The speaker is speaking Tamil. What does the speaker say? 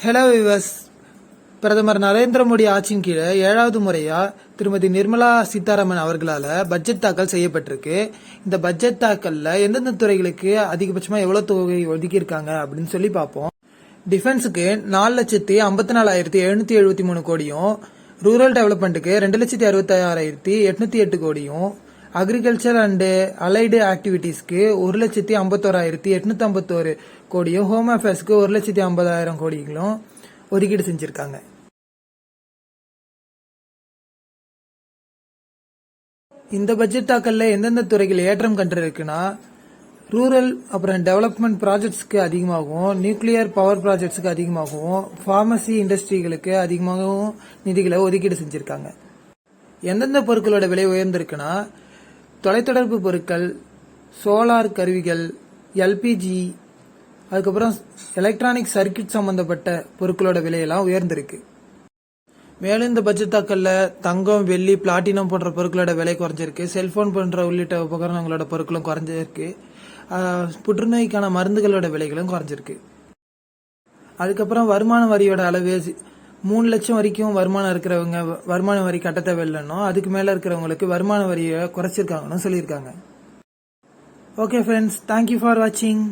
ஹலோ விவஸ், பிரதமர் நரேந்திர மோடி ஆட்சியின் கீழே 7வது முறையா திருமதி நிர்மலா சீதாராமன் அவர்களால பட்ஜெட் தாக்கல் செய்யப்பட்டிருக்கு. இந்த பட்ஜெட் தாக்கல்ல எந்தெந்த துறைகளுக்கு அதிகபட்சமா எவ்வளவு தொகை ஒதுக்கி இருக்காங்க அப்படின்னு சொல்லி பார்ப்போம். டிஃபென்ஸுக்கு 4,54,773 கோடியும், ரூரல் டெவலப்மெண்ட்டுக்கு 2,66,808 கோடியும், அக்ரிகல்ச்சர் அண்ட் அலைடு ஆக்டிவிட்டீஸ்க்கு 1,51,851 கோடியும், ஹோம் அஃபேர்ஸ்க்கு 1,50,000 கோடிகளும் ஒதுக்கீடு செஞ்சிருக்காங்க. இந்த பட்ஜெட் தாக்கல்ல எந்தெந்த துறைகள் ஏற்றம் கண்டிருக்குன்னா, ரூரல் அப்புறம் டெவலப்மெண்ட் ப்ராஜெக்ட்ஸ்க்கு அதிகமாகவும், நியூக்ளியர் பவர் ப்ராஜெக்ட்ஸ்க்கு அதிகமாகவும், பார்மசி இண்டஸ்ட்ரிகளுக்கு அதிகமாகவும் நிதிகளை ஒதுக்கீடு செஞ்சிருக்காங்க. எந்தெந்த பொருட்களோட விலை உயர்ந்திருக்குன்னா, தொலைத்தொடர்பு பொருட்கள், சோலார் கருவிகள், எல்பிஜி, அதுக்கப்புறம் எலக்ட்ரானிக் சர்க்கியூட் சம்பந்தப்பட்ட பொருட்களோட விலையெல்லாம் உயர்ந்திருக்கு. மேலும் இந்த பட்ஜெட் தாக்கல்ல தங்கம், வெள்ளி, பிளாட்டினம் போன்ற பொருட்களோட விலை குறைஞ்சிருக்கு. செல்போன் போன்ற உள்ளிட்ட உபகரணங்களோட பொருட்களும் குறைஞ்சிருக்கு. புற்றுநோய்க்கான மருந்துகளோட விலைகளும் குறைஞ்சிருக்கு. அதுக்கப்புறம் வருமான வரியோட அளவு 3 லட்சம் வரைக்கும் வருமானம் இருக்கிறவங்க வருமான வரி கட்ட தேவையில்லைன்னு, அதுக்கு மேல இருக்கிறவங்களுக்கு வருமான வரியை குறைச்சிருக்காங்கன்னு சொல்லியிருக்காங்க. ஓகே ஃப்ரெண்ட்ஸ், தேங்க்யூ ஃபார் வாட்சிங்.